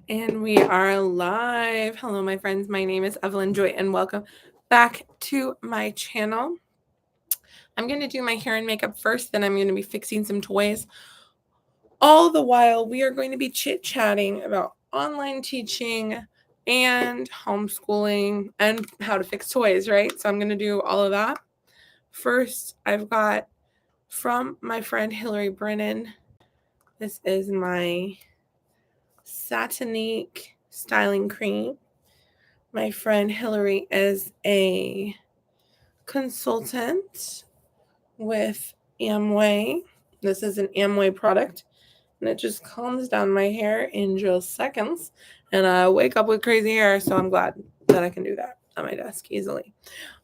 And we are live. Hello, my friends. My name is Evelyn Joy, and welcome back to my channel. I'm going to do my hair and makeup first, then I'm going to be fixing some toys. All the while, we are going to be chit-chatting about online teaching and homeschooling and how to fix toys, right? So I'm going to do all of that. First, I've got from my friend Hillary Brennan. This is my Satinique styling cream. My friend Hillary is a consultant with Amway. This is an Amway product, and it just calms down my hair in just seconds. And I wake up with crazy hair, so I'm glad that I can do that at my desk easily.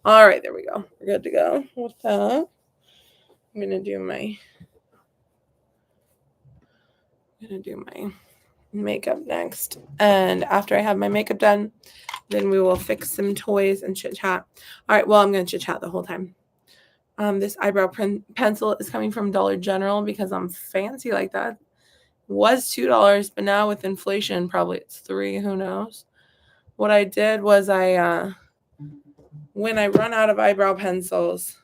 All right, there we go. We're good to go with that. I'm gonna do my makeup next, and after I have my makeup done, then we will fix some toys and chit chat. All right, well, I'm gonna chit chat the whole time. This eyebrow pencil is coming from Dollar General because I'm fancy like that. It was $2, but now with inflation, probably it's $3. Who knows? What I did was when I run out of eyebrow pencils,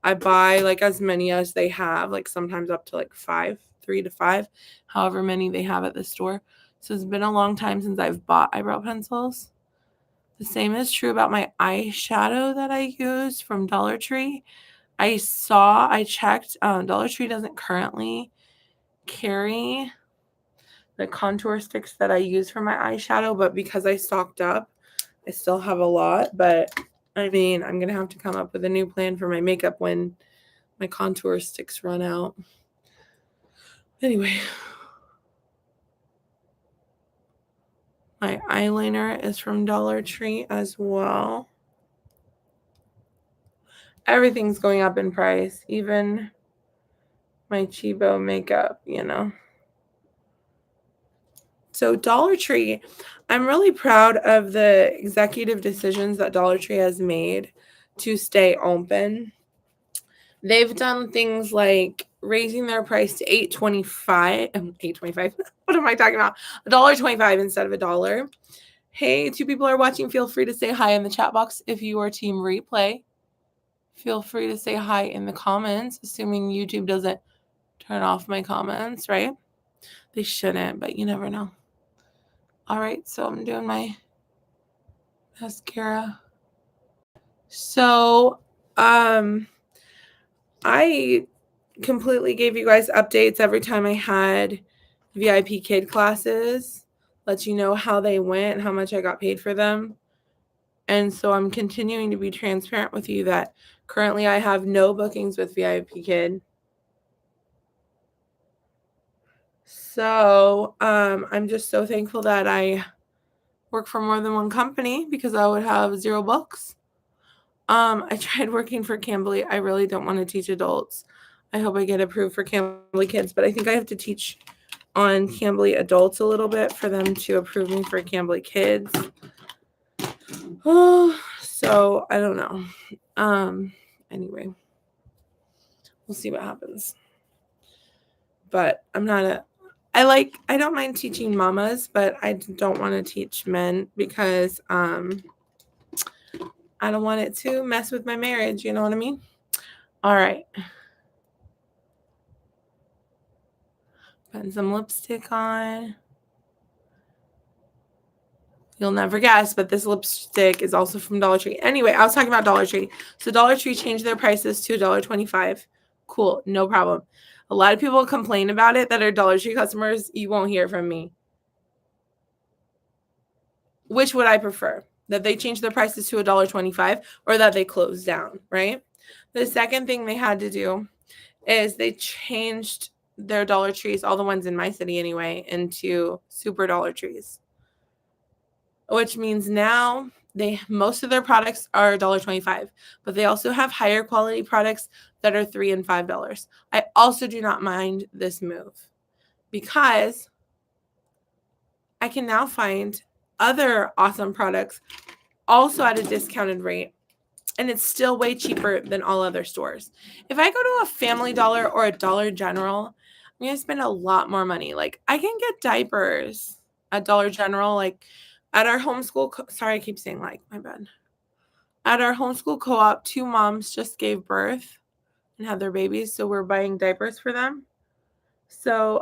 I buy like as many as they have, like sometimes up to like 3 to 5, however many they have at the store. So it's been a long time since I've bought eyebrow pencils. The same is true about my eyeshadow that I use from Dollar Tree. I checked, Dollar Tree doesn't currently carry the contour sticks that I use for my eyeshadow, but because I stocked up, I still have a lot. But I mean, I'm going to have to come up with a new plan for my makeup when my contour sticks run out. Anyway, my eyeliner is from Dollar Tree as well. Everything's going up in price, even my cheapo makeup, So Dollar Tree, I'm really proud of the executive decisions that Dollar Tree has made to stay open. They've done things like raising their price to $8.25. $8.25. What am I talking about? $1.25 instead of $1. Hey, 2 people are watching. Feel free to say hi in the chat box if you are team replay. Feel free to say hi in the comments, assuming YouTube doesn't turn off my comments, right? They shouldn't, but you never know. All right, so I'm doing my mascara. So, I completely gave you guys updates every time I had VIP kid classes, let you know how they went, how much I got paid for them. And so I'm continuing to be transparent with you that currently I have no bookings with VIP kid. So I'm just so thankful that I work for more than one company because I would have 0 books. I tried working for Cambly. I really don't want to teach adults. I hope I get approved for Cambly kids, but I think I have to teach on Cambly adults a little bit for them to approve me for Cambly kids. Oh, so I don't know. Anyway, we'll see what happens. But I don't mind teaching mamas, but I don't want to teach men because I don't want it to mess with my marriage, you know what I mean? All right. Putting some lipstick on. You'll never guess, but this lipstick is also from Dollar Tree. Anyway, I was talking about Dollar Tree. So Dollar Tree changed their prices to $1.25. Cool, no problem. A lot of people complain about it that are Dollar Tree customers. You won't hear from me. Which would I prefer? That they change their prices to $1.25 or that they close down, right? The second thing they had to do is they changed their Dollar Trees, all the ones in my city anyway, into super Dollar Trees. Which means now most of their products are $1.25, but they also have higher quality products that are $3 and $5. I also do not mind this move because I can now find other awesome products also at a discounted rate, and it's still way cheaper than all other stores. If I go to a Family Dollar or a Dollar General, I'm going to spend a lot more money. Like, I can get diapers at Dollar General, like at our homeschool. Sorry, I keep saying like, my bad. At our homeschool co-op, 2 moms just gave birth and had their babies, so we're buying diapers for them. So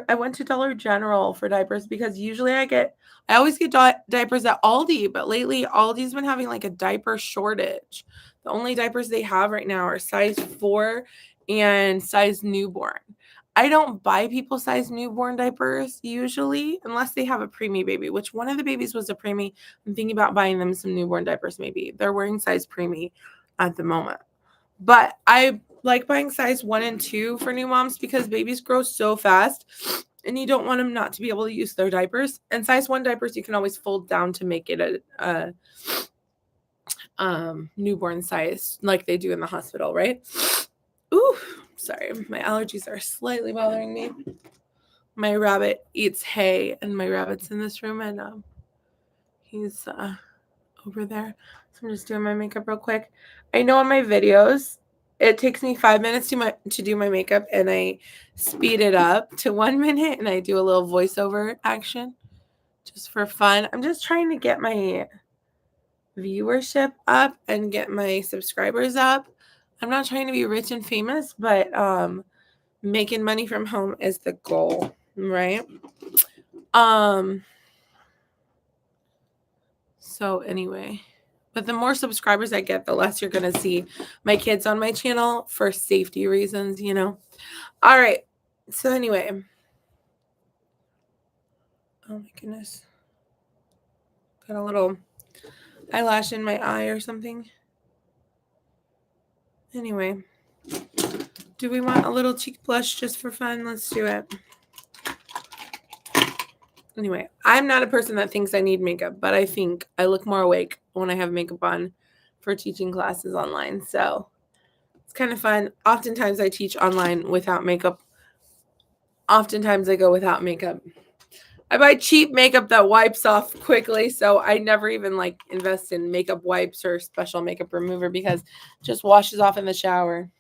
I went to Dollar General for diapers because usually I always get diapers at Aldi, but lately Aldi's been having like a diaper shortage. The only diapers they have right now are size 4 and size newborn. I don't buy people size newborn diapers usually unless they have a preemie baby, which one of the babies was a preemie. I'm thinking about buying them some newborn diapers maybe. They're wearing size preemie at the moment. But I like buying size 1 and 2 for new moms because babies grow so fast and you don't want them not to be able to use their diapers. And size 1 diapers you can always fold down to make it a newborn size like they do in the hospital, right? Ooh, sorry. My allergies are slightly bothering me. My rabbit eats hay and my rabbit's in this room and he's over there. So I'm just doing my makeup real quick. I know in my videos, it takes me 5 minutes to do my makeup and I speed it up to 1 minute and I do a little voiceover action just for fun. I'm just trying to get my viewership up and get my subscribers up. I'm not trying to be rich and famous, but making money from home is the goal, right? So anyway, but the more subscribers I get, the less you're going to see my kids on my channel for safety reasons, you know? All right. So anyway. Oh my goodness. Got a little eyelash in my eye or something. Anyway. Do we want a little cheek blush just for fun? Let's do it. Anyway, I'm not a person that thinks I need makeup, but I think I look more awake when I have makeup on for teaching classes online. So it's kind of fun. Oftentimes I teach online without makeup. Oftentimes I go without makeup. I buy cheap makeup that wipes off quickly, so I never even like invest in makeup wipes or special makeup remover because it just washes off in the shower.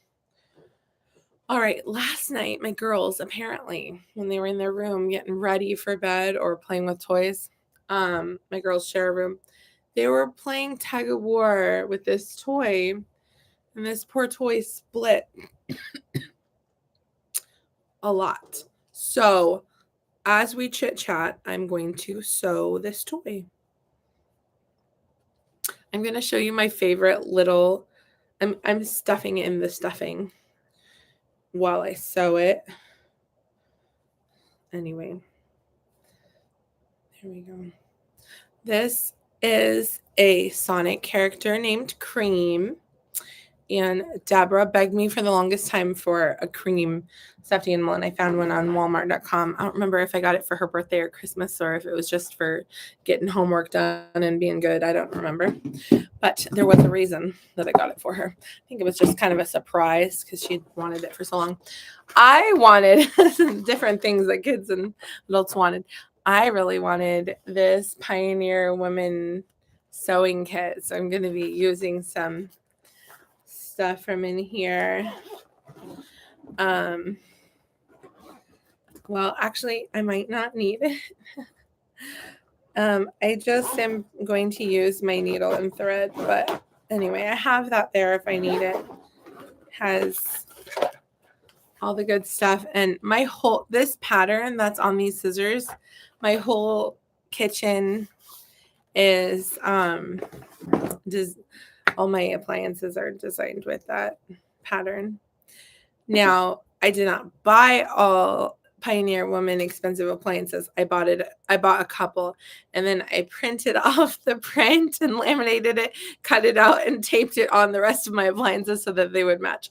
All right, last night my girls apparently when they were in their room getting ready for bed or playing with toys, my girls share a room. They were playing tug of war with this toy, and this poor toy split a lot. So as we chit chat, I'm going to sew this toy. I'm going to show you my favorite little, I'm stuffing in the stuffing while I sew it. Anyway, here we go. This is a Sonic character named Cream. And Deborah begged me for the longest time for a Cream stuffed animal, and I found one on Walmart.com. I don't remember if I got it for her birthday or Christmas or if it was just for getting homework done and being good. I don't remember. But there was a reason that I got it for her. I think it was just kind of a surprise because she wanted it for so long. I wanted different things that kids and adults wanted. I really wanted this Pioneer Women sewing kit. So I'm going to be using some stuff from in here. Well, actually, I might not need it. I just am going to use my needle and thread, but anyway, I have that there if I need it. Has all the good stuff, and this pattern that's on these scissors, my whole kitchen is all my appliances are designed with that pattern. Now, I did not buy all Pioneer Woman expensive appliances. I bought a couple, and then I printed off the print and laminated it, cut it out, and taped it on the rest of my appliances so that they would match.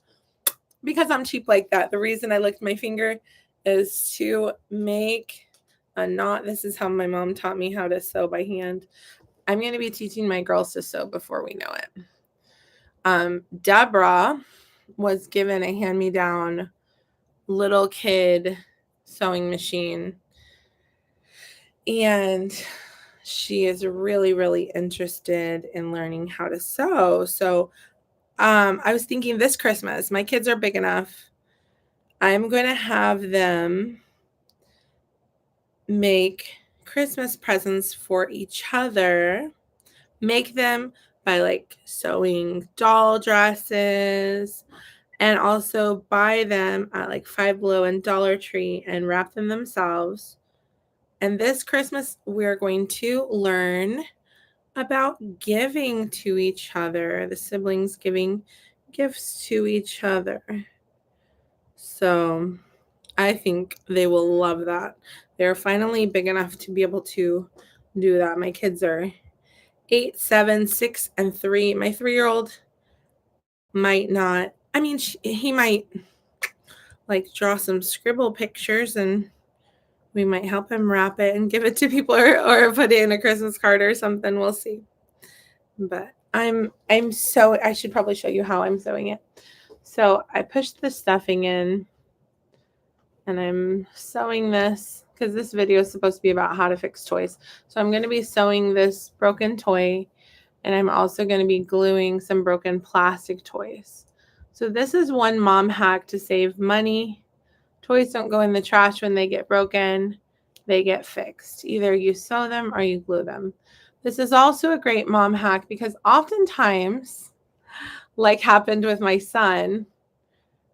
Because I'm cheap like that. The reason I licked my finger is to make a knot. This is how my mom taught me how to sew by hand. I'm going to be teaching my girls to sew before we know it. Deborah was given a hand-me-down little kid sewing machine, and she is really, really interested in learning how to sew. So I was thinking this Christmas, my kids are big enough, I'm going to have them make Christmas presents for each other. Make them by like sewing doll dresses, and also buy them at like Five Below and Dollar Tree and wrap them themselves. And this Christmas, we're going to learn about giving to each other, the siblings giving gifts to each other. So I think they will love that. They're finally big enough to be able to do that. My kids are 8, 7, 6, and 3. My 3-year-old might not. I mean, he might like draw some scribble pictures, and we might help him wrap it and give it to people, or put it in a Christmas card or something. We'll see. But I should probably show you how I'm sewing it. So I pushed the stuffing in, and I'm sewing this because this video is supposed to be about how to fix toys. So I'm going to be sewing this broken toy, and I'm also going to be gluing some broken plastic toys. So this is one mom hack to save money. Toys don't go in the trash when they get broken. They get fixed. Either you sew them or you glue them. This is also a great mom hack because oftentimes, like happened with my son,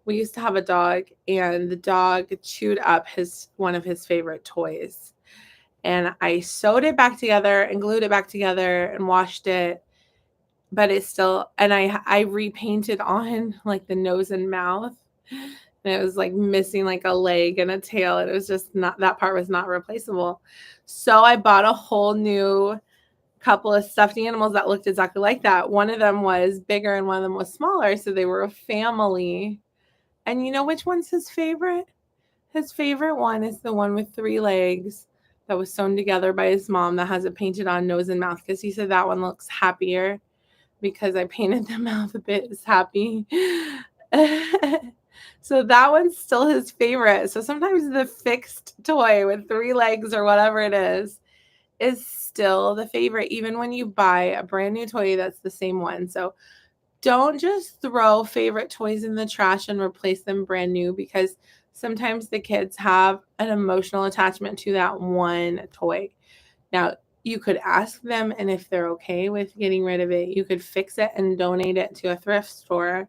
we used to have a dog, and the dog chewed up one of his favorite toys. And I sewed it back together and glued it back together and washed it. But it's still, and I repainted on like the nose and mouth. And it was like missing like a leg and a tail. And it was just not, that part was not replaceable. So I bought a whole new couple of stuffed animals that looked exactly like that. One of them was bigger and one of them was smaller. So they were a family. And you know which one's his favorite? His favorite one is the one with 3 legs that was sewn together by his mom that has it painted on nose and mouth, because he said that one looks happier because I painted the mouth a bit as happy. So that one's still his favorite. So sometimes the fixed toy with 3 legs or whatever it is still the favorite, even when you buy a brand new toy that's the same one. So don't just throw favorite toys in the trash and replace them brand new, because sometimes the kids have an emotional attachment to that one toy. Now, you could ask them, and if they're okay with getting rid of it, you could fix it and donate it to a thrift store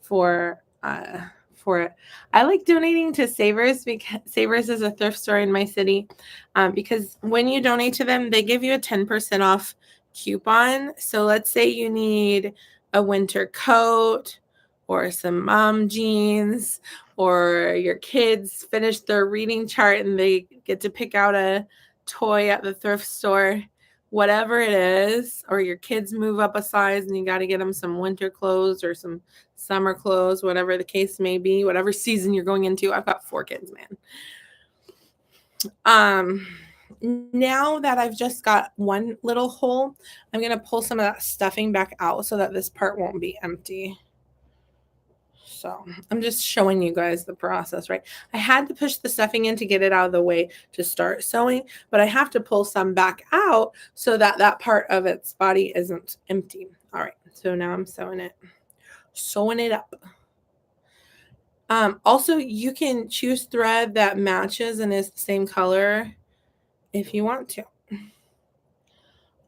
for it. I like donating to Savers, because Savers is a thrift store in my city, because when you donate to them, they give you a 10% off coupon. So let's say you need a winter coat or some mom jeans, or your kids finish their reading chart and they get to pick out a toy at the thrift store, whatever it is, or your kids move up a size and you got to get them some winter clothes or some summer clothes, whatever the case may be, whatever season you're going into. I've got 4 kids, man. Now that I've just got one little hole, I'm going to pull some of that stuffing back out so that this part won't be empty. So I'm just showing you guys the process, right? I had to push the stuffing in to get it out of the way to start sewing, but I have to pull some back out so that that part of its body isn't empty. All right, so now I'm sewing it up. Also, you can choose thread that matches and is the same color if you want to.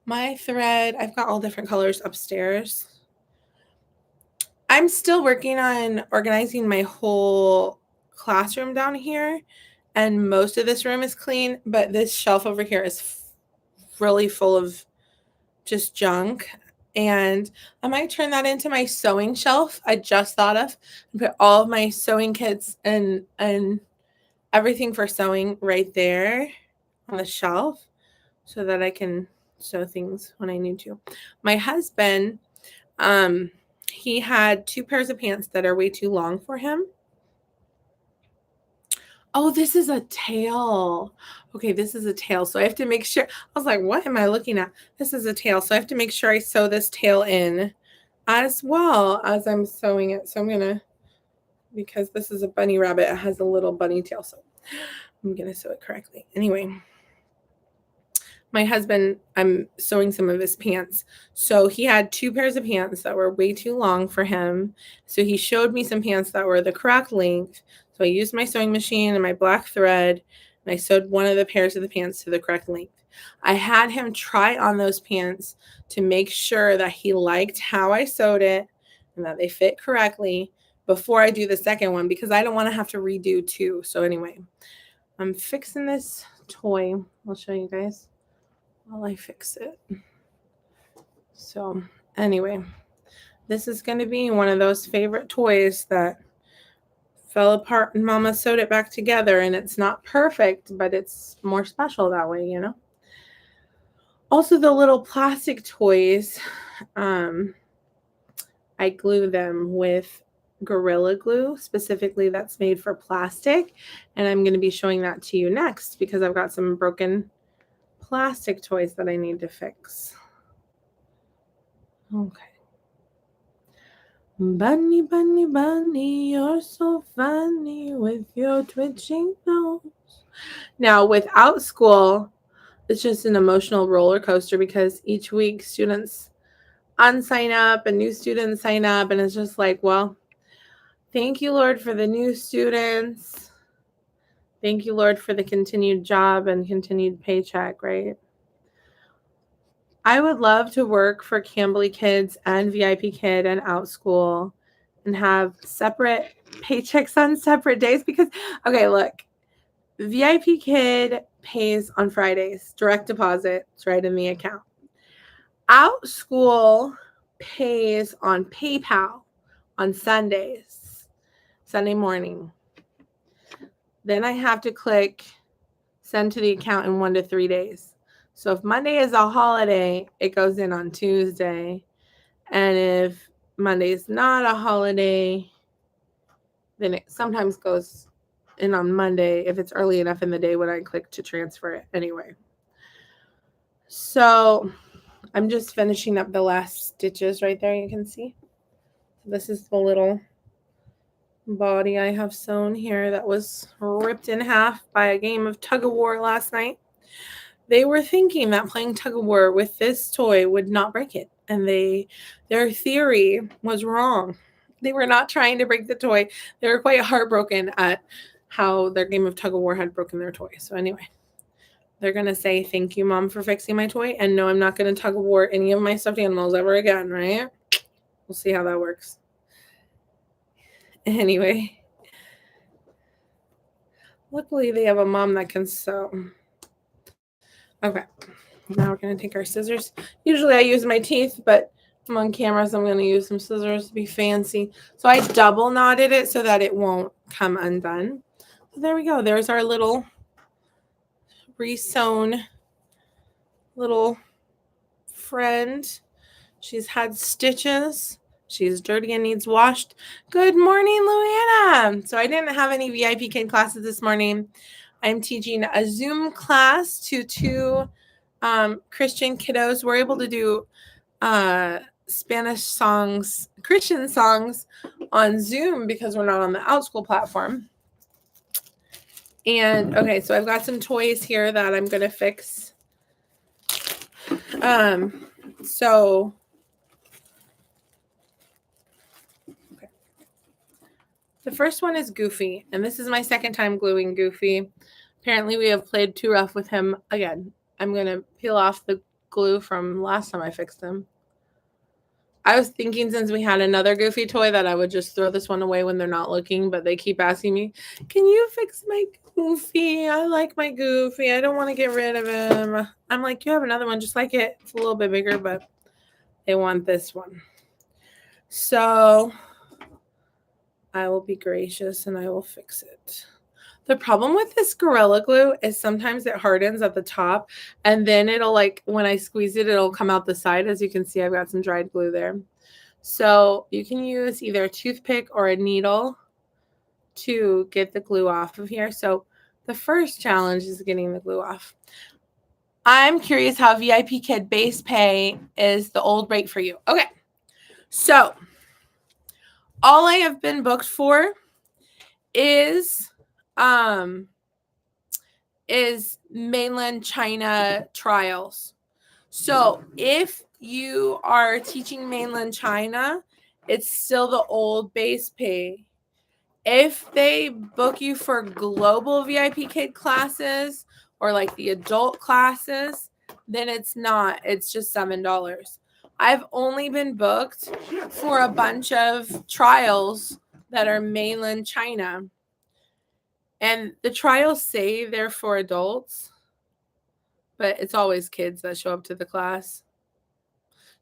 My thread, I've got all different colors upstairs. I'm still working on organizing my whole classroom down here, and most of this room is clean, but this shelf over here is really full of just junk. And I might turn that into my sewing shelf. I just thought of, and put all of my sewing kits and everything for sewing right there on the shelf so that I can sew things when I need to. My husband, he had 2 pairs of pants that are way too long for him. Oh, this is a tail. Okay, this is a tail. So I have to make sure. I was like, what am I looking at? This is a tail. So I have to make sure I sew this tail in as well as I'm sewing it. So I'm going to, because this is a bunny rabbit, it has a little bunny tail. So I'm going to sew it correctly. Anyway, my husband, I'm sewing some of his pants. So he had 2 pairs of pants that were way too long for him. So he showed me some pants that were the correct length. So I used my sewing machine and my black thread, and I sewed one of the pairs of the pants to the correct length. I had him try on those pants to make sure that he liked how I sewed it and that they fit correctly before I do the second one, because I don't want to have to redo two. So anyway, I'm fixing this toy. I'll show you guys while I fix it. So anyway, this is going to be one of those favorite toys that fell apart and Mama sewed it back together, and it's not perfect, but it's more special that way, you know? Also, the little plastic toys, I glue them with Gorilla Glue, specifically that's made for plastic, and I'm going to be showing that to you next because I've got some broken plastic toys that I need to fix. Okay. Bunny, bunny, bunny, you're so funny with your twitching nose. Now, without school, it's just an emotional roller coaster because each week students unsign up and new students sign up, and it's just like, well, thank you, Lord, for the new students. Thank you, Lord, for the continued job and continued paycheck, right? I would love to work for Cambly Kids and VIP Kid and Outschool and have separate paychecks on separate days because, okay, look, VIP Kid pays on Fridays, direct deposit, it's right in the account. Outschool pays on PayPal on Sundays, Sunday morning. Then I have to click send to the account in 1 to 3 days. So if Monday is a holiday, it goes in on Tuesday. And if Monday is not a holiday, then it sometimes goes in on Monday if it's early enough in the day when I click to transfer it anyway. So I'm just finishing up the last stitches right there, you can see. This is the little body I have sewn here that was ripped in half by a game of tug-of-war last night. They were thinking that playing tug-of-war with this toy would not break it, and their theory was wrong. They were not trying to break the toy. They were quite heartbroken at how their game of tug-of-war had broken their toy. So anyway, they're going to say, thank you, Mom, for fixing my toy, and no, I'm not going to tug-of-war any of my stuffed animals ever again, right? We'll see how that works. Anyway, luckily they have a mom that can sew. Okay, now we're going to take our scissors. Usually I use my teeth, but I'm on camera, so I'm going to use some scissors to be fancy. So I double knotted it so that it won't come undone. So there we go. There's our little resewn little friend. She's had stitches. She's dirty and needs washed. Good morning, Luanna. So I didn't have any VIP Kid classes this morning. I'm teaching a Zoom class to two Christian kiddos. We're able to do Spanish songs, Christian songs on Zoom because we're not on the Outschool platform. And okay, so I've got some toys here that I'm going to fix. So okay. The first one is Goofy, and this is my second time gluing Goofy. Apparently we have played too rough with him again. I'm going to peel off the glue from last time I fixed him. I was thinking since we had another Goofy toy that I would just throw this one away when they're not looking, but they keep asking me, can you fix my Goofy? I like my Goofy. I don't want to get rid of him. I'm like, you have another one just like it. It's a little bit bigger, but they want this one. So I will be gracious and I will fix it. The problem with this Gorilla Glue is sometimes it hardens at the top, and then it'll, like, when I squeeze it, it'll come out the side. As you can see, I've got some dried glue there. So you can use either a toothpick or a needle to get the glue off of here. So the first challenge is getting the glue off. I'm curious how VIP Kid base pay is the old rate for you. Okay, so all I have been booked for is mainland China trials. So if you are teaching mainland China, it's still the old base pay. If they book you for global VIP kid classes or like the adult classes, then it's not. It's just $7. I've only been booked for a bunch of trials that are mainland China. And the trials say they're for adults, but it's always kids that show up to the class.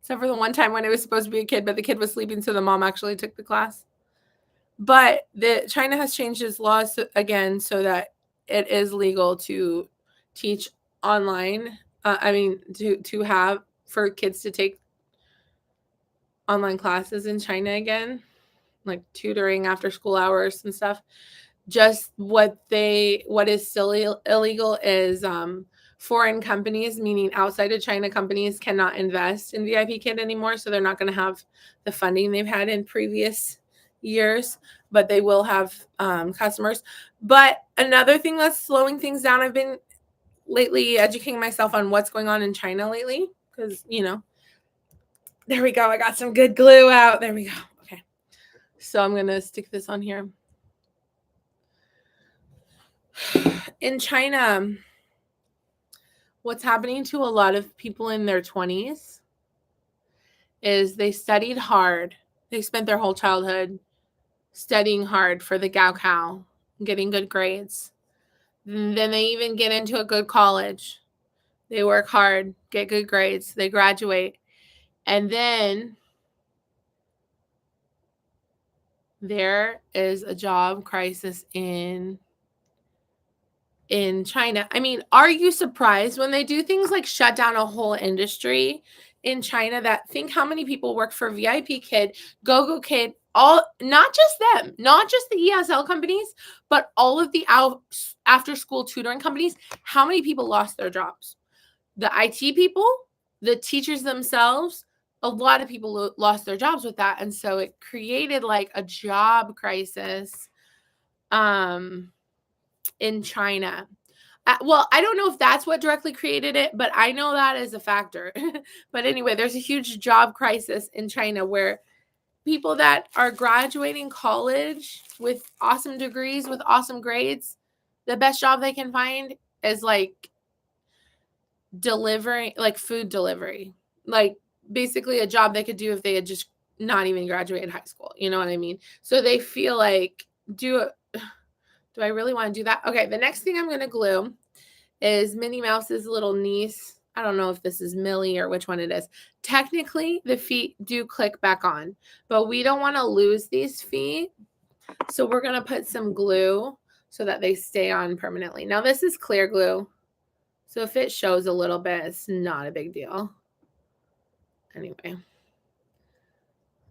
Except for the one time when it was supposed to be a kid, but the kid was sleeping, so the mom actually took the class. But China has changed its laws again so that it is legal to teach online. To have for kids to take online classes in China again, like tutoring after school hours and stuff. Just what is still illegal is foreign companies, meaning outside of China companies, cannot invest in VIP Kid anymore. So they're not going to have the funding they've had in previous years, but they will have customers. But another thing that's slowing things down, I've been lately educating myself on what's going on in China lately, because, there we go. I got some good glue out. There we go. Okay. So I'm going to stick this on here. In China, what's happening to a lot of people in their 20s is they studied hard. They spent their whole childhood studying hard for the Gaokao, getting good grades. And then they even get into a good college. They work hard, get good grades, they graduate. And then there is a job crisis in China. I mean, are you surprised when they do things like shut down a whole industry in China? That think how many people work for VIP Kid, GoGo Kid, all, not just them, not just the ESL companies, but all of the after school tutoring companies. How many people lost their jobs? The IT people, the teachers themselves, a lot of people lost their jobs with that. And so it created like a job crisis in China. Well, I don't know if that's what directly created it, but I know that is a factor. But anyway, there's a huge job crisis in China where people that are graduating college with awesome degrees, with awesome grades, the best job they can find is like delivering, like food delivery, like basically a job they could do if they had just not even graduated high school. You know what I mean? So they feel like, do I really want to do that? Okay, the next thing I'm going to glue is Minnie Mouse's little niece. I don't know if this is Millie or which one it is. Technically, the feet do click back on, but we don't want to lose these feet. So we're going to put some glue so that they stay on permanently. Now, this is clear glue. So if it shows a little bit, it's not a big deal. Anyway, I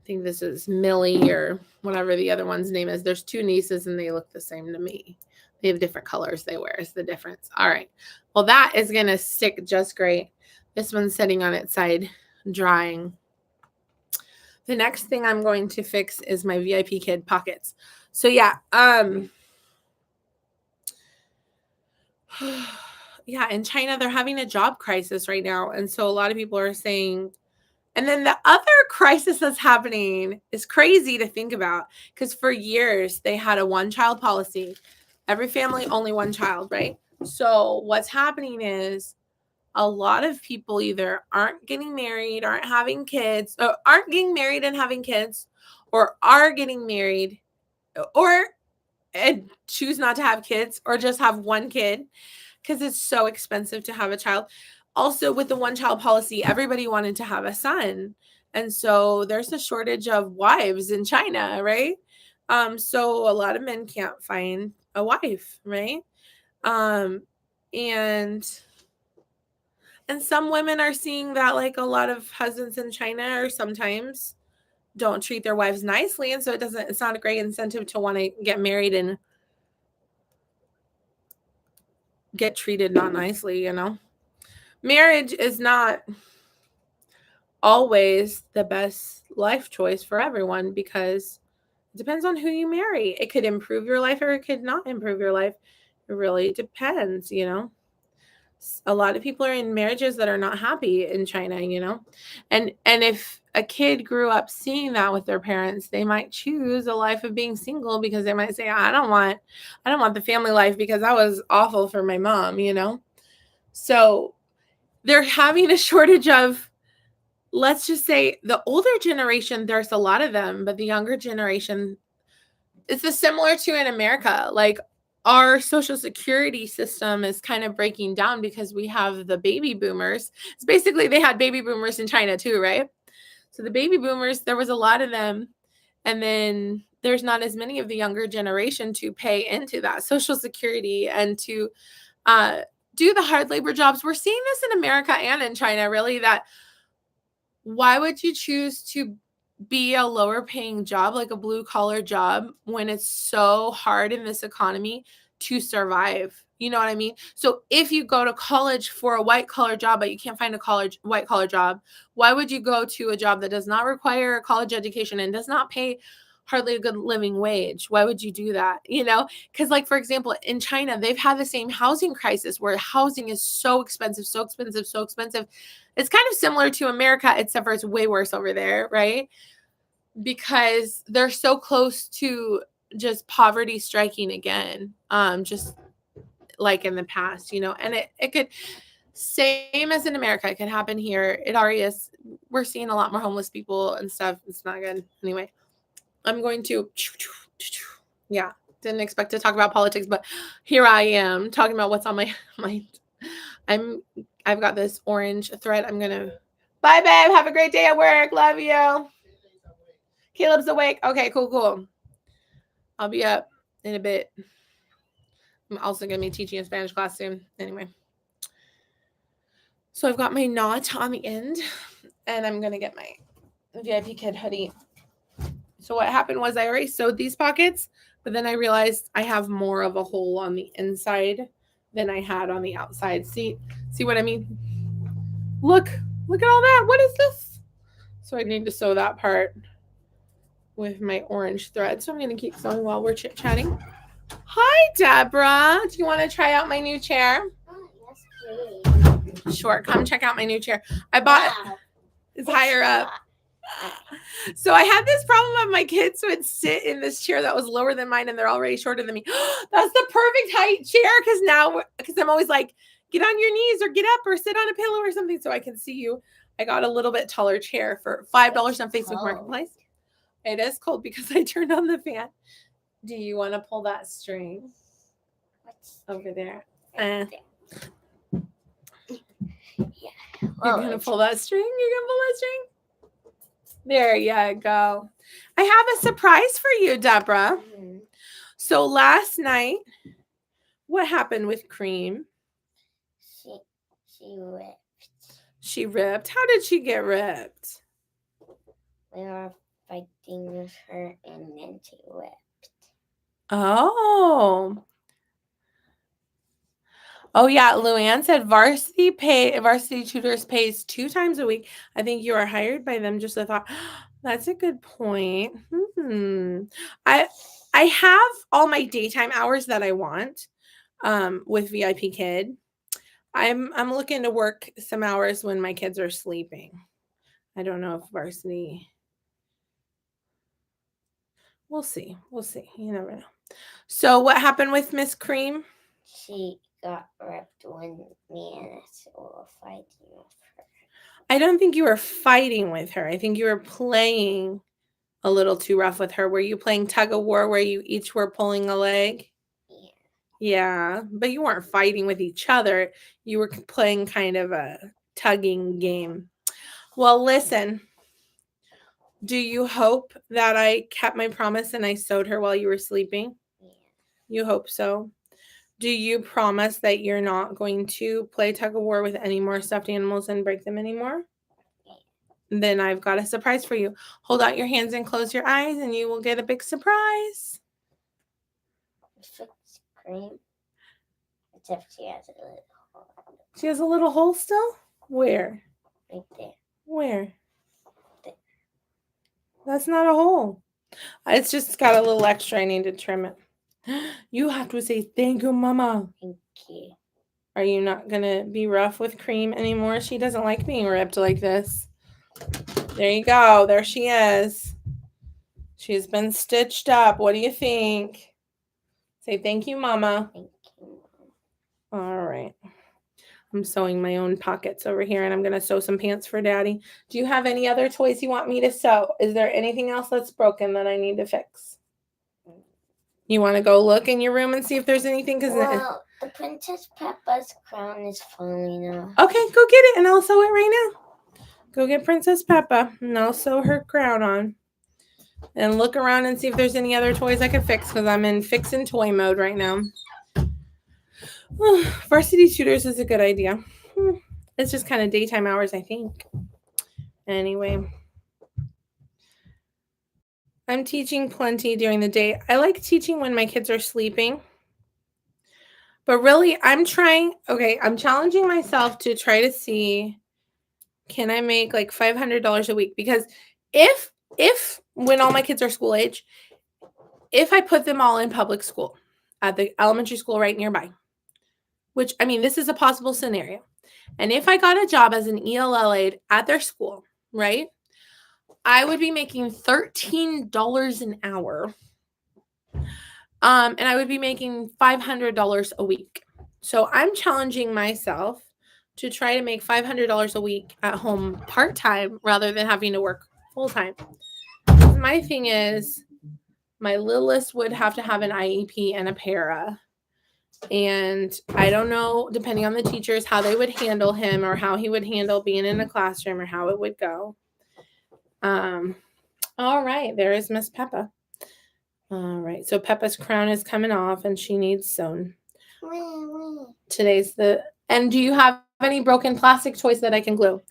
think this is Millie or whatever the other one's name is. There's two nieces and they look the same to me. They have different colors they wear is the difference. All right. Well, that is going to stick just great. This one's sitting on its side, drying. The next thing I'm going to fix is my VIP Kid pockets. So yeah, yeah, in China, they're having a job crisis right now. And so a lot of people are saying, and then the other crisis that's happening is crazy to think about, because for years they had a one-child policy. Every family, only one child, right? So what's happening is a lot of people either aren't getting married, aren't having kids, or aren't getting married and having kids, or are getting married, or choose not to have kids, or just have one kid because it's so expensive to have a child. Also, with the one-child policy, everybody wanted to have a son. And so there's a shortage of wives in China, right? So a lot of men can't find a wife, right? And some women are seeing that like a lot of husbands in China or sometimes don't treat their wives nicely. And so it's not a great incentive to want to get married and get treated not nicely, Marriage is not always the best life choice for everyone because it depends on who you marry. It could improve your life or it could not improve your life. It really depends, A lot of people are in marriages that are not happy in China, and if a kid grew up seeing that with their parents, they might choose a life of being single because they might say, I don't want the family life because that was awful for my mom, you know? So they're having a shortage of, let's just say, the older generation, there's a lot of them, but the younger generation, it's similar to in America. Like, our social security system is kind of breaking down because we have the baby boomers. It's basically, they had baby boomers in China too, right? So the baby boomers, there was a lot of them. And then there's not as many of the younger generation to pay into that social security and to do the hard labor jobs. We're seeing this in America and in China, really, that why would you choose to be a lower paying job, like a blue collar job, when it's so hard in this economy to survive? You know what I mean? So if you go to college for a white collar job, but you can't find a white collar job, why would you go to a job that does not require a college education and does not pay hardly a good living wage? Why would you do that? You know, because, like, for example, in China, they've had the same housing crisis where housing is so expensive, so expensive, so expensive. It's kind of similar to America, except for it's way worse over there, right? Because they're so close to just poverty striking again, just like in the past, you know. And it could, same as in America, it could happen here. It already is. We're seeing a lot more homeless people and stuff. It's not good. Anyway, I'm going to, yeah, didn't expect to talk about politics, but here I am talking about what's on my mind. I've got this orange thread. I'm gonna, bye babe, have a great day at work, love you. Caleb's awake. Okay, cool. I'll be up in a bit. I'm also gonna be teaching a Spanish class soon. Anyway, so I've got my knot on the end, and I'm gonna get my VIP kid hoodie. So what happened was I already sewed these pockets, but then I realized I have more of a hole on the inside than I had on the outside. See what I mean? Look at all that. What is this? So I need to sew that part with my orange thread. So I'm going to keep sewing while we're chit-chatting. Hi, Deborah. Do you want to try out my new chair? Oh, yes, please. Sure. Come check out my new chair. I bought it. It's higher up. So I had this problem of my kids would sit in this chair that was lower than mine, and they're already shorter than me. That's the perfect height chair, because I'm always like, get on your knees or get up or sit on a pillow or something so I can see you. I got a little bit taller chair for $5 on Facebook Marketplace. It is cold because I turned on the fan. Do you want to pull that string over there? Yeah. You're going to pull that string? There you go. I have a surprise for you, Deborah. Mm-hmm. So last night, what happened with Cream? She ripped. She ripped? How did she get ripped? We were fighting with her, and then she ripped. Oh, yeah. Luann said varsity tutors pays 2 times a week. I think you are hired by them. Just a thought. That's a good point. I have all my daytime hours that I want with VIP Kid. I'm looking to work some hours when my kids are sleeping. I don't know if varsity. We'll see. You never know. So what happened with Miss Cream? She got ripped when me and us were fighting with her. I don't think you were fighting with her. I think you were playing a little too rough with her. Were you playing tug of war where you each were pulling a leg? Yeah. Yeah, but you weren't fighting with each other. You were playing kind of a tugging game. Well, listen. Do you hope that I kept my promise and I sewed her while you were sleeping? Yeah. You hope so. Do you promise that you're not going to play tug of war with any more stuffed animals and break them anymore? Yeah. Then I've got a surprise for you. Hold out your hands and close your eyes and you will get a big surprise. Cream. Except she has a little hole. She has a little hole still? Where? Right there. Where? There. That's not a hole. It's just got a little extra. I need to trim it. You have to say thank you, Mama. Thank you. Are you not going to be rough with Cream anymore? She doesn't like being ripped like this. There you go. There she is. She's been stitched up. What do you think? Say thank you, Mama. Thank you. All right. I'm sewing my own pockets over here, and I'm going to sew some pants for Daddy. Do you have any other toys you want me to sew? Is there anything else that's broken that I need to fix? You want to go look in your room and see if there's anything? Well, the Princess Peppa's crown is falling off. Okay, go get it, and I'll sew it right now. Go get Princess Peppa, and I'll sew her crown on. And look around and see if there's any other toys I can fix, because I'm in fix and toy mode right now. Varsity Tutors is a good idea. It's just kind of daytime hours, I think. Anyway. I'm teaching plenty during the day. I like teaching when my kids are sleeping. But really, I'm challenging myself to try to see, can I make like $500 a week? Because if when all my kids are school age, if I put them all in public school at the elementary school right nearby, which, I mean, this is a possible scenario. And if I got a job as an ELL aide at their school, right, I would be making $13 an hour. And I would be making $500 a week. So I'm challenging myself to try to make $500 a week at home part-time rather than having to work full-time. My thing is, my littlest would have to have an IEP and a para. And I don't know, depending on the teachers, how they would handle him or how he would handle being in a classroom or how it would go. All right, there is Miss Peppa. All right, so Peppa's crown is coming off and she needs sewn. And do you have any broken plastic toys that I can glue?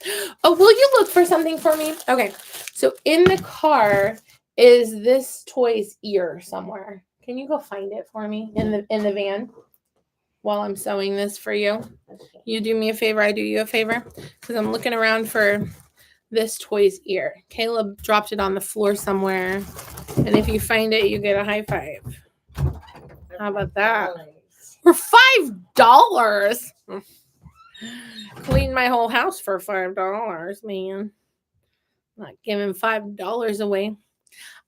Oh, will you look for something for me? Okay, so in the car is this toy's ear somewhere. Can you go find it for me in the van while I'm sewing this for you? Okay. You do me a favor, I do you a favor, because I'm looking around for this toy's ear. Caleb dropped it on the floor somewhere, and if you find it, you get a high five. How about that? For $5. Clean my whole house for $5, man. Not giving $5 away.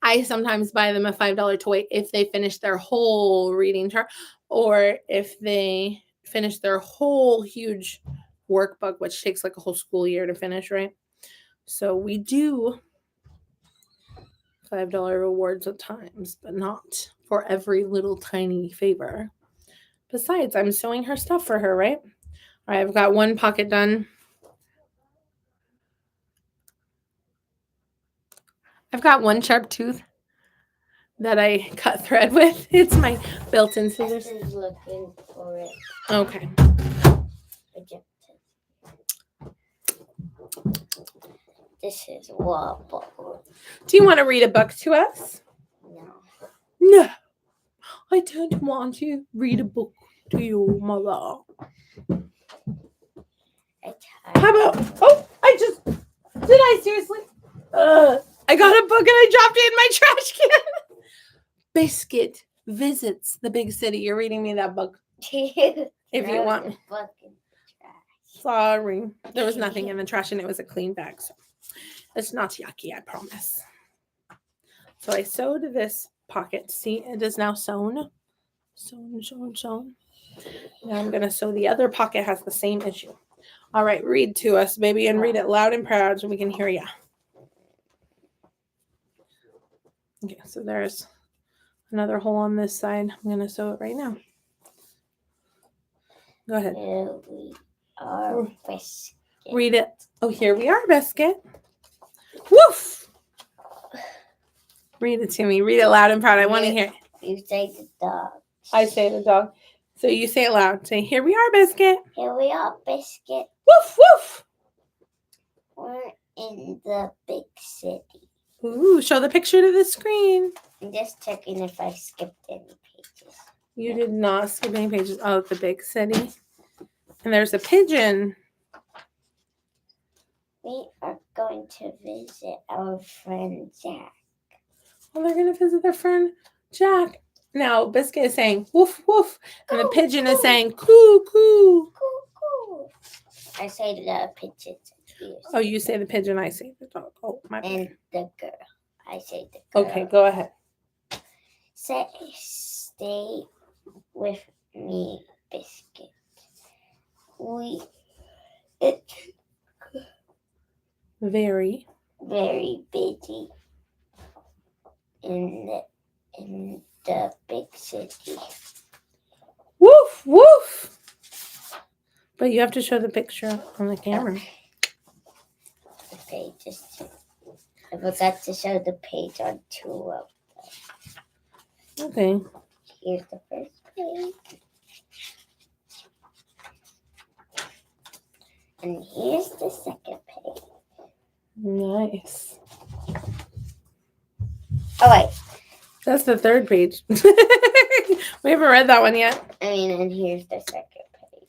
I sometimes buy them a $5 toy if they finish their whole reading chart, or if they finish their whole huge workbook, which takes like a whole school year to finish, right? So we do $5 rewards at times, but not for every little tiny favor. Besides, I'm sewing her stuff for her, right? All right, I've got one pocket done. I've got one sharp tooth that I cut thread with. It's my built-in scissors. Is looking for it. Okay. This is wobble. Do you want to read a book to us? No, I don't want to read a book to you, Mother. How about, did I seriously? I got a book and I dropped it in my trash can. Biscuit Visits the Big City. You're reading me that book. If you want me. Sorry. There was nothing in the trash and it was a clean bag. So it's not yucky, I promise. So I sewed this pocket. See, it is now sewn. Sewn. Now I'm going to sew the other pocket. Has the same issue. All right, read to us, baby, and read it loud and proud so we can hear you. Okay, so there's another hole on this side. I'm going to sew it right now. Go ahead. Here we are, Biscuit. Read it. Oh, here we are, Biscuit. Woof! Read it to me. Read it loud and proud. I want to hear it. You say the dog. I say the dog. So you say it loud. Say, here we are, Biscuit. Here we are, Biscuit. Woof, woof. We're in the big city. Ooh, show the picture to the screen. I'm just checking if I skipped any pages. You did not skip any pages. Oh, the big city. And there's a pigeon. We are going to visit our friend Jack. Oh, they're going to visit their friend Jack. Now, Biscuit is saying, woof, woof. And the pigeon is saying, coo, coo. Coo, coo. I say the pigeons. Oh, you say the pigeon, I say the dog. Oh, my bad. And the girl. I say the girl. Okay, go ahead. Stay with me, Biscuit. It's Very. very busy in the big city. Woof, woof. But you have to show the picture on the camera. The pages. I forgot to show the page on 2 of them. Okay. Here's the first page. And here's the second page. Nice. Oh, wait. That's the third page. We haven't read that one yet. And here's the second page.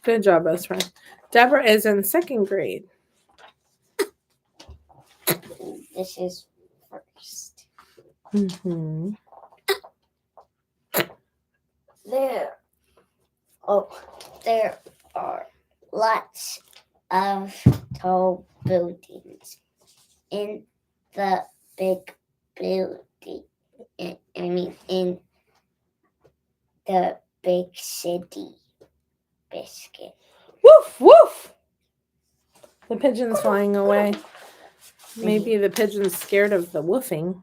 Good job, best friend. Deborah is in 2nd grade. This is first. Mm-hmm. There are lots of tall buildings in the big building. In the big city, Biscuit. Woof, woof. The pigeon's flying away. Maybe the pigeon's scared of the woofing.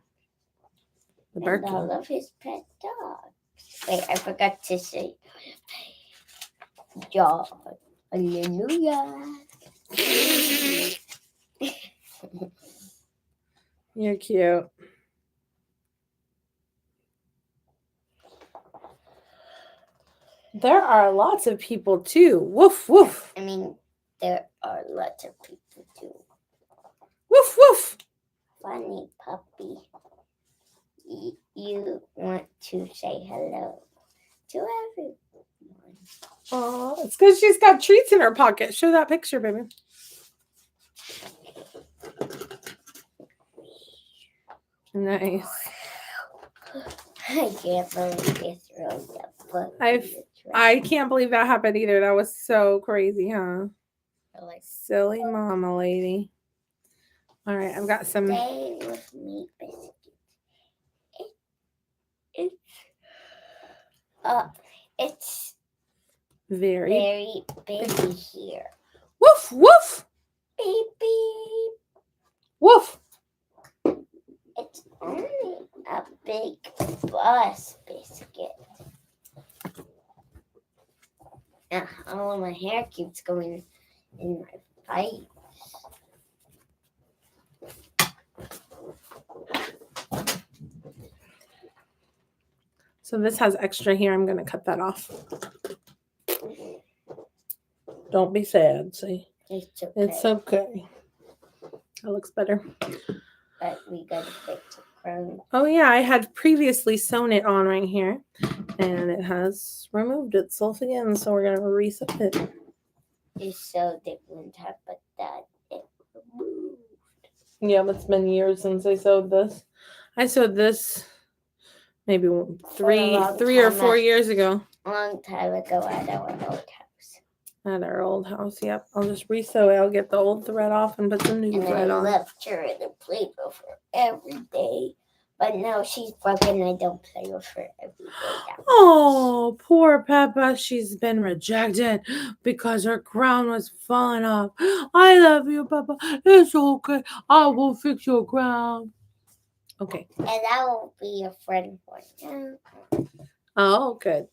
The barking. And all of his pet dogs. Wait, I forgot to say. God. Hallelujah. You're cute. There are lots of people too. Woof, woof. There are lots of people too. Woof, woof. Funny puppy. You want to say hello to everyone. Oh, it's because she's got treats in her pocket. Show that picture, baby. Nice. I can't believe you threw the book. I can't believe that happened either. That was so crazy, huh? Silly mama lady. All right, I've got some. Stay with me, Biscuit. It's very busy here. Woof, woof. Beep, beep. Woof. It's only a big bus, Biscuit. All of my hair keeps going in my face. So this has extra here. I'm going to cut that off. Don't be sad, see? It's okay. It's okay. That looks better. But we got to fix it. Oh, yeah. I had previously sewn it on right here. And it has removed itself again. So we're going to resew it. You sewed it one time, but that it removed. Yeah, but it's been years since I sewed this. I sewed this maybe three or 4 years ago. A long time ago at our old house. At our old house, yep. I'll just resew it. I'll get the old thread off and put some new thread on. I left her in the play with her every day. But now she's broken. I don't play with her every day. Oh, poor Peppa. She's been rejected because her crown was falling off. I love you, Peppa. It's okay. I will fix your crown. Okay. And I will be your friend for now. Oh, good.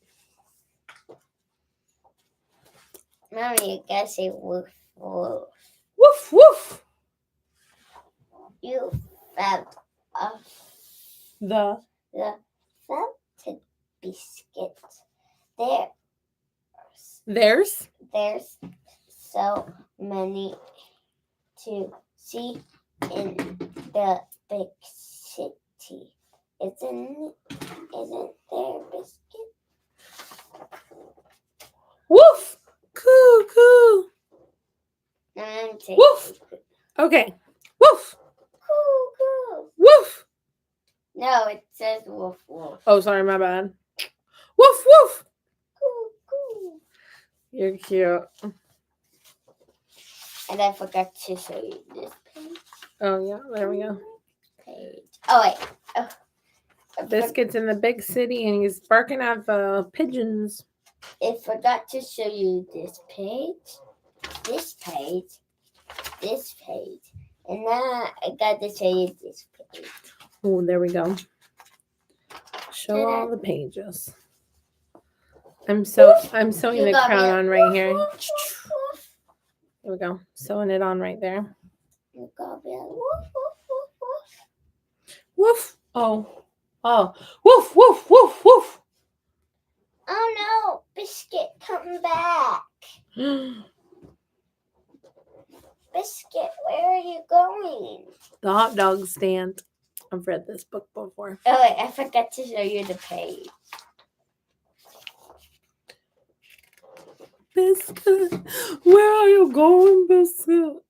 Mommy, you gotta say woof, woof. Woof, woof. You found the fountain biscuit. There's so many to see in the big city. Isn't there, Biscuit? Woof! Coo, coo. Woof! Okay. Woof! Coo, coo. Woof! No, it says woof, woof. Oh, sorry, my bad. Woof, woof! Coo, coo. You're cute. And I forgot to show you this page. Oh, yeah. There we go. Page. Oh, wait. Oh, Biscuit's in the big city, and he's barking at the pigeons. I forgot to show you this page, this page, this page. And now I got to show you this page. Oh, there we go. Show all the pages. I'm sewing You the got me crown a on right here. woof, woof, woof. There we go. Sewing it on right there. You got me a woof, woof, woof, woof. Woof. Oh. Oh. Woof, woof, woof, woof. Oh no, Biscuit, come back. Biscuit, where are you going? The hot dog stand. I've read this book before. Oh wait, I forgot to show you the page. Biscuit, where are you going, Biscuit?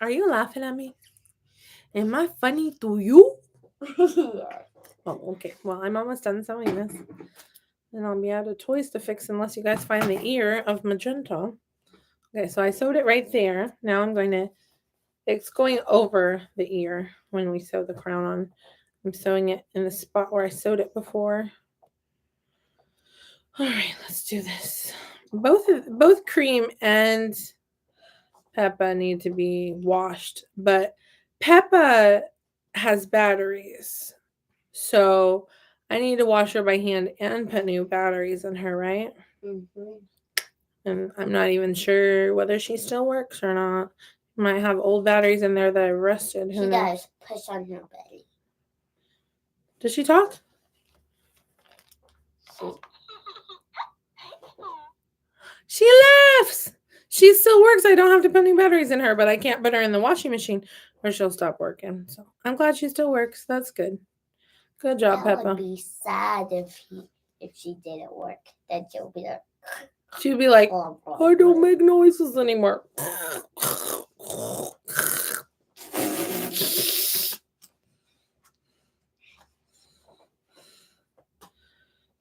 Are you laughing at me? Am I funny to you? Yeah. Oh, okay. Well, I'm almost done sewing this. And I'll be out of toys to fix unless you guys find the ear of magenta. Okay, so I sewed it right there. Now I'm going to, it's going over the ear when we sew the crown on. I'm sewing it in the spot where I sewed it before. All right, let's do this. Both Cream and Peppa need to be washed, but Peppa has batteries. So I need to wash her by hand and put new batteries in her, right? Mm-hmm. And I'm not even sure whether she still works or not. Might have old batteries in there that I rusted. She does. Push on her belly. Does she talk? She laughs. She still works. I don't have to put new batteries in her, but I can't put her in the washing machine or she'll stop working. So I'm glad she still works. That's good. Good job, That Peppa. would be sad if she didn't work. Then she'll be like, She'd be like, I don't make noises anymore.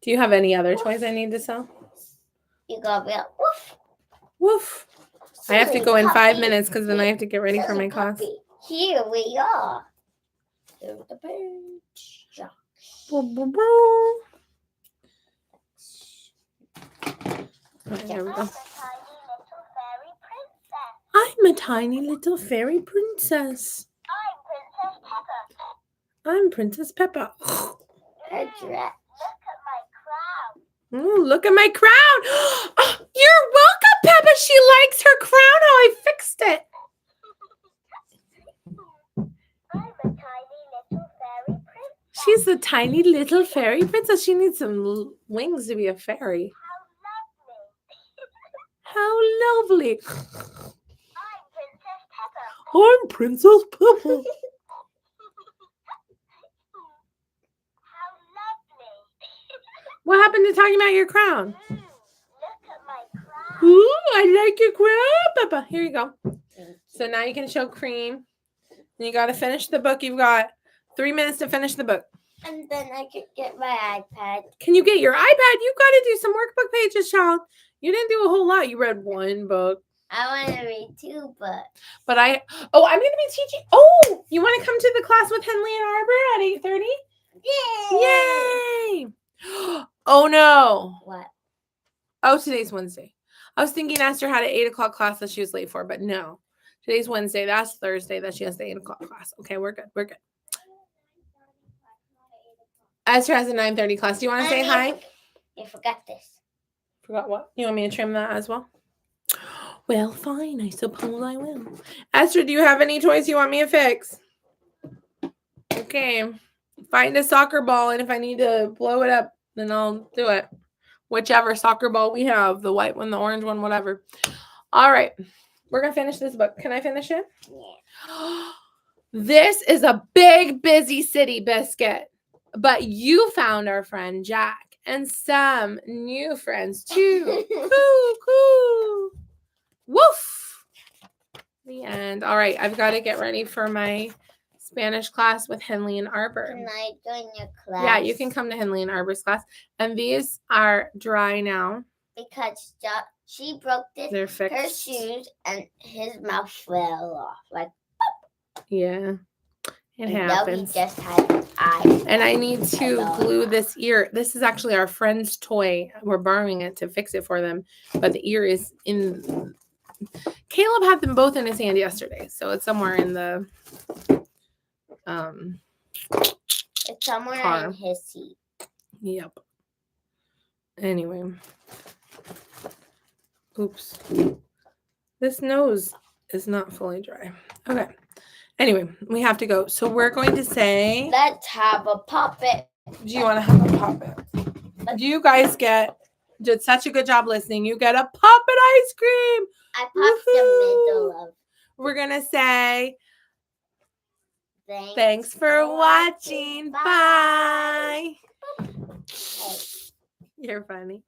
Do you have any other toys I need to sell? You got me a woof. Woof. I have to go in 5 minutes because then I have to get ready for my class. Here we are. Here's the page. Okay, there we go. I'm a tiny little fairy princess. I'm Princess Peppa. A dress. Ooh, look at my crown. Oh, you're welcome, Peppa. She likes her crown, how I fixed it. I'm a tiny little fairy princess. She's a tiny little fairy princess. She needs some wings to be a fairy. How lovely. I'm Princess Peppa. What happened to talking about your crown? Look at my crown. Ooh, I like your crown, Peppa. Here you go. So now you can show Cream. And you got to finish the book. You've got 3 minutes to finish the book. And then I could get my iPad. Can you get your iPad? You got to do some workbook pages, child. You didn't do a whole lot. You read one book. I want to read 2 books. But I'm going to be teaching. Oh, you want to come to the class with Henley and Arbor at 8:30? Yay! Yay! Oh, no. What? Oh, today's Wednesday. I was thinking Esther had an 8 o'clock class that she was late for, but no. Today's Wednesday. That's Thursday that she has the 8 o'clock class. Okay, we're good. We're good. Esther has a 9:30 class. Do you want to say hi? I forgot this. Forgot what? You want me to trim that as well? Well, fine. I suppose I will. Esther, do you have any toys you want me to fix? Okay. Find a soccer ball, and if I need to blow it up, then I'll do it. Whichever soccer ball we have, the white one, the orange one, whatever. All right. We're going to finish this book. Can I finish it? Yeah. This is a big, busy city, Biscuit. But you found our friend Jack and some new friends too. Coo, coo. Woof. The end. All right. I've got to get ready for my Spanish class with Henley and Arbor. Can I join your class? Yeah, you can come to Henley and Arbor's class. And these are dry now. Because she broke They're her fixed. shoes and his mouth fell off. Like, Yeah, it and now he happens. just had eyes. And I need to glue this ear. This is actually our friend's toy. We're borrowing it to fix it for them. But the ear is in. Caleb had them both in his hand yesterday. So it's somewhere in the It's somewhere car. in his seat. Yep. Anyway. Oops. This nose is not fully dry. Okay. Anyway, we have to go. So we're going to say, Let's have a puppet. do you want to have a puppet? You guys did such a good job listening. You get a puppet ice cream. I popped the middle of. We're going to say, Thanks thanks for watching. Bye. Hey. You're funny.